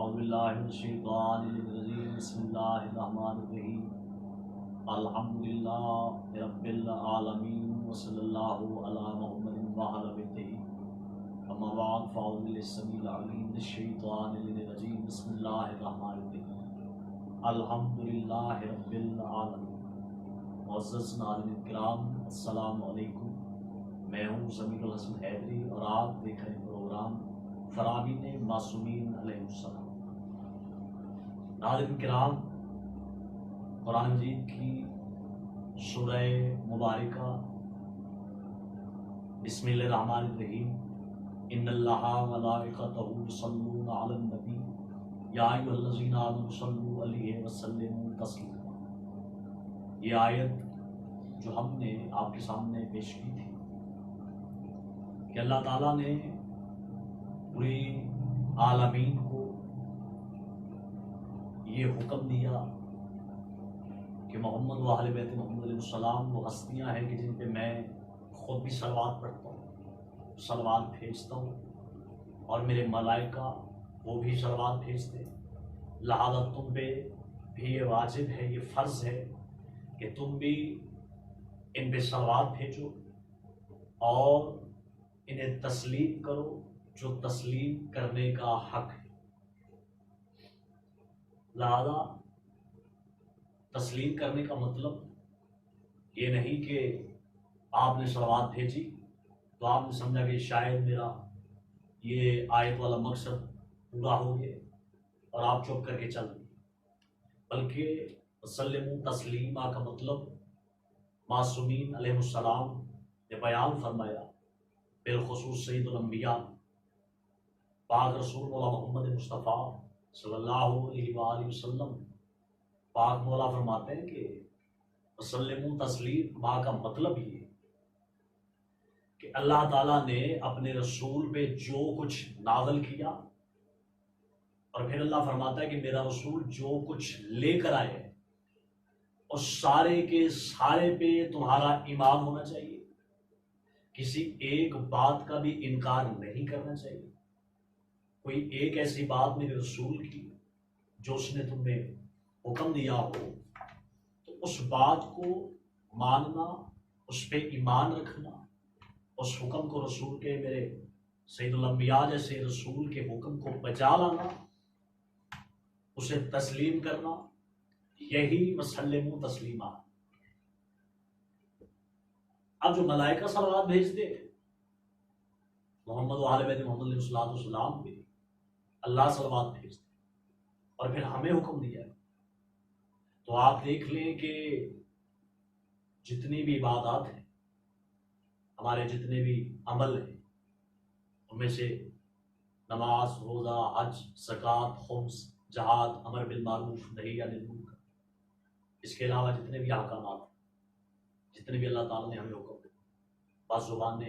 اعوذ باللہ من الشیطان الرجیم بسم اللہ الرحمن الرحیم الحمدللہ رب العالمین وصلی اللہ علی محمد وعلی بیتہ اما بعد فاعوذ باللہ السمیع العلیم من الشیطان الرجیم بسم اللہ الرحمن الرحیم الحمدللہ رب العالمین۔ معزز ناظرین کرام، السلام علیکم۔ میں ہوں ضمیر الحسن حیدری اور آپ دیکھ رہے ہیں پروگرام فرامین معصومین علیہ السلام۔ ناظرین کرام، قرآن مجید کی سورہ مبارکہ بسم اللہ الرحمن الرحیم ان اللہ وملائکتہ یصلون علی النبی یا ایھا الذین آمنوا صلوا علیہ وسلموا تسلیما۔ یہ آیت جو ہم نے آپ کے سامنے پیش کی تھی کہ اللہ تعالیٰ نے پوری عالمین کو یہ حکم دیا کہ محمد و اہل بیت محمد علیہ السلام وہ ہستیاں ہیں کہ جن پہ میں خود بھی صلوات پڑھتا ہوں، صلوات بھیجتا ہوں، اور میرے ملائکہ وہ بھی صلوات بھیجتے ہیں۔ لہذا تم پہ بھی یہ واجب ہے، یہ فرض ہے کہ تم بھی ان پہ صلوات بھیجو اور انہیں تسلیم کرو جو تسلیم کرنے کا حق ہے۔ لہذا تسلیم کرنے کا مطلب یہ نہیں کہ آپ نے صلوات بھیجی تو آپ نے سمجھا کہ شاید میرا یہ آیت والا مقصد پورا ہو گیا اور آپ چپ کر کے چل دیے، بلکہ وسلموا تسلیما کا مطلب معصومین علیہ السلام نے بیان فرمایا، بالخصوص سید الانبیاء پاک رسول مولا محمد مصطفیٰ صلی اللہ علیہ وآلہ وسلم۔ پاک مولا فرماتے ہیں کہ وسلموا تسلیما کا مطلب یہ کہ اللہ تعالیٰ نے اپنے رسول پہ جو کچھ نازل کیا، اور پھر اللہ فرماتا ہے کہ میرا رسول جو کچھ لے کر آئے اور سارے کے سارے پہ تمہارا ایمان ہونا چاہیے، کسی ایک بات کا بھی انکار نہیں کرنا چاہیے۔ کوئی ایک ایسی بات میرے رسول کی جو اس نے تمہیں حکم دیا ہو تو اس بات کو ماننا، اس پہ ایمان رکھنا، اس حکم کو رسول کے، میرے سید الانبیاء جیسے رسول کے حکم کو بجا لانا، اسے تسلیم کرنا، یہی وسلموا تسلیما۔ اب جو ملائکہ صلوات بھیجتے محمد و اہل بیت محمد علیہ السلام پہ اللہ صلوات بھیجتے، اور پھر ہمیں حکم دیا ہے۔ تو آپ دیکھ لیں کہ جتنی بھی عبادات ہیں، ہمارے جتنے بھی عمل ہیں، ان میں سے نماز، روزہ، حج، زکوٰۃ، خمس، جہاد، امر بالمعروف، نہی عن المنکر، اس کے علاوہ جتنے بھی احکامات ہیں، جتنے بھی اللہ تعالیٰ نے ہمیں حکم دیے، بعض زبان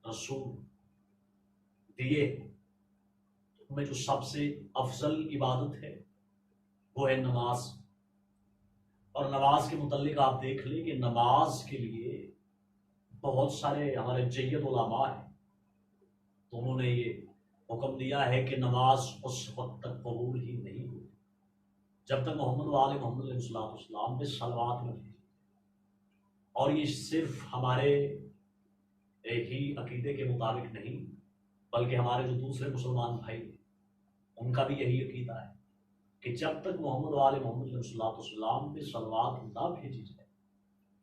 رسول دیے، ان میں جو سب سے افضل عبادت ہے وہ ہے نماز۔ اور نماز کے متعلق آپ دیکھ لیں کہ نماز کے لیے بہت سارے ہمارے جید علماء ہیں، تو انہوں نے یہ حکم دیا ہے کہ نماز اس وقت تک قبول ہی نہیں ہوئی جب تک محمد و آل محمد علیہ السلام پہ صلوات نہ بھیجی۔ اور یہ صرف ہمارے ہی عقیدے کے مطابق نہیں، بلکہ ہمارے جو دوسرے مسلمان بھائی ہیں ان کا بھی یہی عقیدہ ہے کہ جب تک محمد و آل محمد علیہ السلام پہ صلوات نہ بھیجی جائے،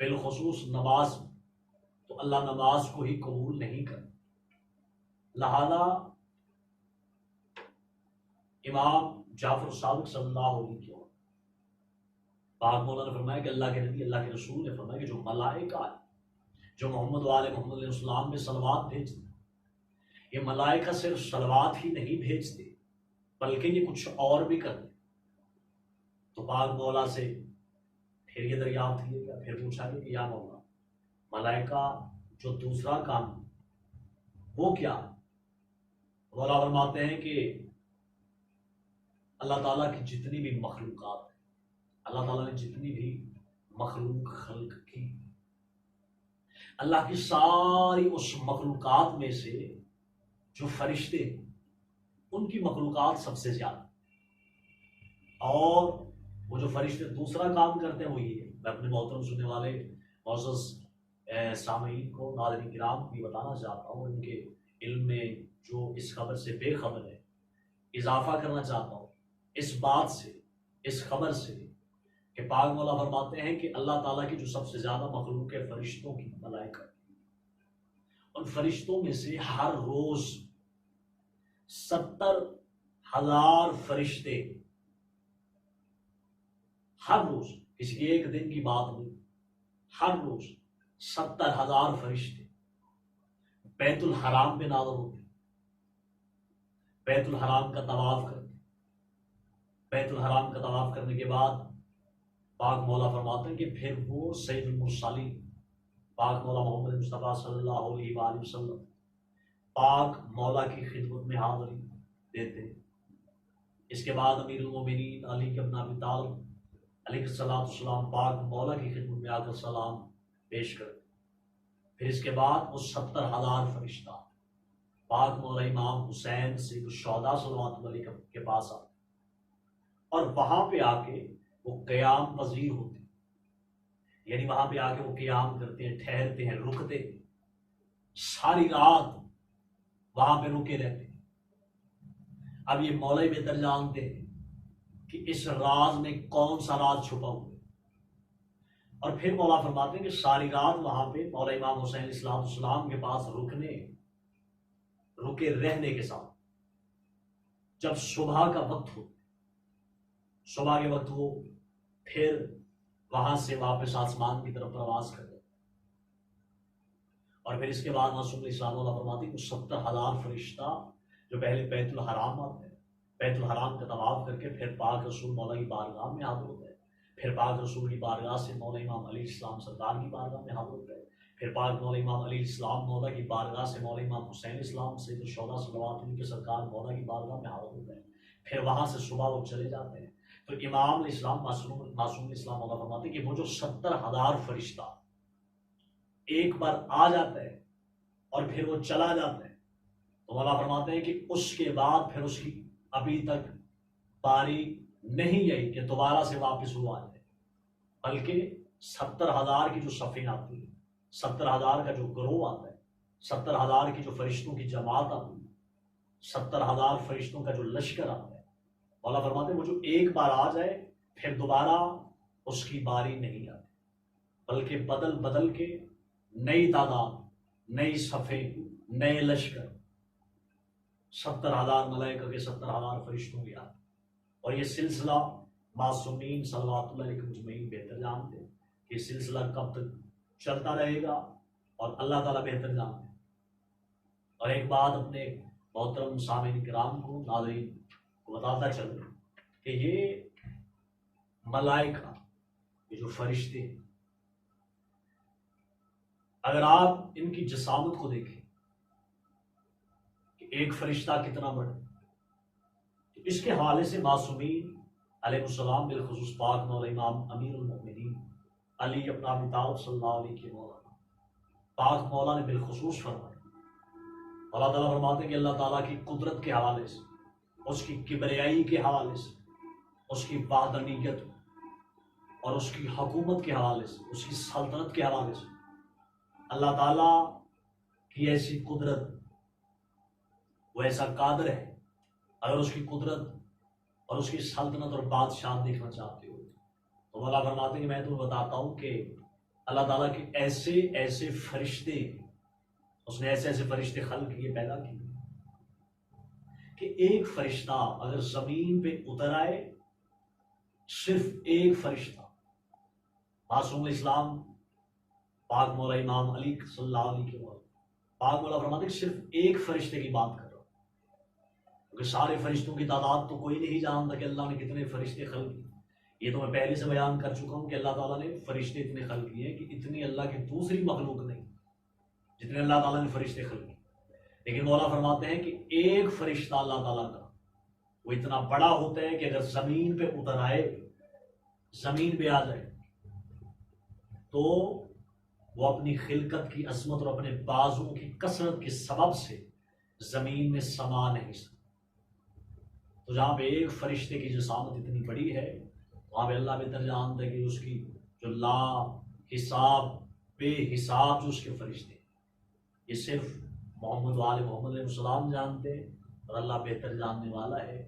بالخصوص نماز، تو اللہ نماز کو ہی قبول نہیں کرتا۔ لہذا امام جعفر صادق صلی اللہ علیہ وسلم پاک مولا نے فرمایا کہ اللہ کے نبی، اللہ کے رسول نے فرمایا کہ جو ملائکہ ہے جو محمد و آل محمد علیہ السلام پہ صلوات بھیجتے، یہ ملائکہ صرف صلوات ہی نہیں بھیجتے بلکہ یہ کچھ اور بھی کرتے۔ تو پاک مولا سے پھر یہ دریافت کیے گیا، پھر پوچھا گیا کہ یا مولا، ملائکہ جو دوسرا کام وہ کیا ہے؟ مولا فرماتے ہیں کہ اللہ تعالیٰ کی جتنی بھی مخلوقات ہیں، اللہ تعالیٰ نے جتنی بھی مخلوق خلق کی، اللہ کی ساری اس مخلوقات میں سے جو فرشتے ہیں ان کی مخلوقات سب سے زیادہ. اور وہ جو فرشتے دوسرا کام کرتے ہیں وہ یہ ہے. میں اپنے محترم سننے والے معزز سامعین کو، ناظرین کرام کو یہ بتانا چاہتا ہوں، ان کے علم میں جو اس خبر سے بے خبر ہے اضافہ کرنا چاہتا ہوں اس بات سے، اس خبر سے کہ پاک مولا فرماتے ہیں کہ اللہ تعالیٰ کی جو سب سے زیادہ مخلوق ہے فرشتوں کی، ملائکہ، ان فرشتوں میں سے ہر روز 70,000 فرشتے، ہر روز، کسی ایک دن کی بات نہیں، ہر روز 70,000 فرشتے بیت الحرام پہ نازل ہوتے، بیت الحرام کا طواف کرتے. بیت الحرام کا طواف کرنے کے بعد پاک مولا فرماتے ہیں کہ پھر وہ سید المرسلین پاک مولا محمد مصطفیٰ صلی اللہ علیہ وآلہ وسلم پاک مولا کی خدمت میں حاضری دیتے. اس کے بعد امیر المومنین علی بن ابی طالب علیہ السلام پاک مولا کی خدمت میں آ کر سلام پیش کرتے. پھر اس کے بعد وہ 70,000 فرشتہ پاک مولا امام حسین سید الشہداء صلوات اللہ علیہ کے پاس آتے اور وہاں پہ آ کے وہ قیام پذیر ہوتے، یعنی وہاں پہ آ کے وہ قیام کرتے ہیں، ٹھہرتے ہیں، رکتے ہیں، ساری رات وہاں پہ رکے رہتے ہیں. اب یہ مولا بہتر جانتے ہیں کہ اس راز میں کون سا راز چھپا ہوا ہے. اور پھر مولا فرماتے ہیں کہ ساری رات وہاں پہ مولا امام حسین السلام کے پاس رکے رہنے کے ساتھ جب صبح کا وقت ہو، صبح کے وقت وہ پھر وہاں سے واپس آسمان کی طرف پرواز کرتے. اور پھر اس کے بعد معصوم اسلام اللہ فرماتے ہیں کہ 70,000 فرشتہ جو پہلے بیت الحرام آتے ہیں، بیت الحرام کا طواف کر کے پھر پاک رسول مولا کی بارگاہ میں حاضر ہوتے ہیں، پھر پاک رسول کی بارگاہ سے مولا امام علیہ السلام سرکار کی بارگاہ میں حاضر ہوتے ہیں، پھر پاک مولا امام علیہ السلام مولا کی بارگاہ سے مولا امام حسین اسلام سید الشہداء صلوات اللہ کے سرکار مولا کی بارگاہ میں حاضر ہوتے ہیں. پھر وہاں سے صبح وہ چلے جاتے ہیں. تو امام علیہ السلام معصوم اسلام مولا فرماتے ہیں کہ وہ جو 70,000 فرشتہ ایک بار آ جاتا ہے اور پھر وہ چلا جاتا ہے، تو مولا فرماتے ہیں کہ اس کے بعد پھر اس کی ابھی تک باری نہیں آئی کہ دوبارہ سے واپس ہوا جائے، بلکہ 70,000 کی جو صفیں آتی ہے، 70,000 کا جو گروہ آتا ہے، 70,000 کی جو فرشتوں کی جماعت آتی ہے، 70,000 فرشتوں کا جو لشکر آتا ہے، مولا فرماتے ہیں وہ جو ایک بار آ جائے پھر دوبارہ اس کی باری نہیں آتی، بلکہ بدل بدل کے نئی تعداد، نئی صفیں، نئے لشکر، 70,000 ملائکہ کے 70,000 فرشتوں کے آتے. اور یہ سلسلہ معصومین صلوات اللہ علیہ مجمعین بہتر جانتے ہیں کہ یہ سلسلہ کب تک چلتا رہے گا اور اللہ تعالیٰ بہتر جانتے ہیں. اور ایک بات اپنے محترم سامعین کرام کو، ناظرین کو بتاتا چلوں کہ یہ ملائکہ، یہ جو فرشتے ہیں، اگر آپ ان کی جسامت کو دیکھیں کہ ایک فرشتہ کتنا بڑا، تو اس کے حوالے سے معصومین علیہ السلام بالخصوص پاک مولا امام امیر المؤمنین علی بن ابی طالب صلی اللہ علیہ کے مولا پاک مولا نے بالخصوص فرمایا. اللہ تعالیٰ فرماتے ہیں کہ اللہ تعالیٰ کی قدرت کے حوالے سے، اس کی کبریائی کے حوالے سے، اس کی وحدانیت اور اس کی حکومت کے حوالے سے، اس کی سلطنت کے حوالے سے اللہ تعالیٰ کی ایسی قدرت، وہ ایسا قادر ہے. اگر اس کی قدرت اور اس کی سلطنت اور بادشاہ دیکھنا چاہتے ہو تو اللہ فرماتے ہیں کہ میں تمہیں بتاتا ہوں کہ اللہ تعالیٰ کے ایسے ایسے فرشتے، اس نے ایسے ایسے فرشتے خلق کیے، پیدا کیے کہ ایک فرشتہ اگر زمین پہ اتر آئے، صرف ایک فرشتہ، معصوم اسلام پاک مولا امام علی صلی اللہ علیہ کے مولا پاک مولا فرماتے ہیں صرف ایک فرشتے کی بات کر رہا ہوں، کیونکہ سارے فرشتوں کی تعداد تو کوئی نہیں جانتا کہ اللہ نے کتنے فرشتے خلق کیے. یہ تو میں پہلے سے بیان کر چکا ہوں کہ اللہ تعالیٰ نے فرشتے اتنے خلق کیے ہیں کہ اتنی اللہ کی دوسری مخلوق نہیں جتنے اللہ تعالیٰ نے فرشتے خلق کیے. لیکن مولا فرماتے ہیں کہ ایک فرشتہ اللہ تعالیٰ کا وہ اتنا بڑا ہوتا ہے کہ اگر زمین پہ اتر آئے، زمین پہ آ جائے، تو وہ اپنی خلقت کی عظمت اور اپنے بازوں کی کثرت کے سبب سے زمین میں سما نہیں سکتا. تو جہاں پہ ایک فرشتے کی جسامت اتنی بڑی ہے، وہاں پہ اللہ بہتر جانتا ہے کہ اس کی جو لا حساب بے حساب جو اس کے فرشتے، یہ صرف محمد و آل محمد علیہ السلام جانتے ہیں، اور اللہ بہتر جاننے والا ہے۔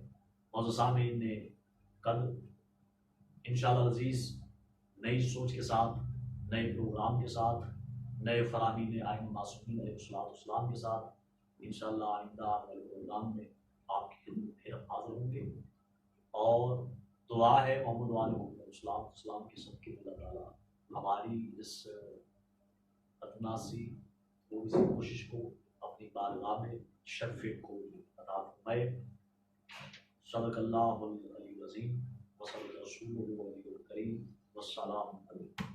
معزز سامعین نے کل انشاءاللہ عزیز نئی سوچ کے ساتھ، نئے پروگرام کے ساتھ، نئے فرامین آئین معصومین علیہ السلام کے ساتھ انشاءاللہ آئندہ والے پروگرام میں آپ کی خدمت پھر حاضر ہوں گے، اور دعا ہے محمد و آل محمد علیہ السلام کی سب کے اللہ تعالیٰ ہماری اس ادنا سی تھوڑی سی کوشش کو اپنی بارگاہ میں شرف کو عطا فرمائے۔ صدق اللہ العلی العظیم وصدق رسولہ النبی الکریم، والسلام علیکم۔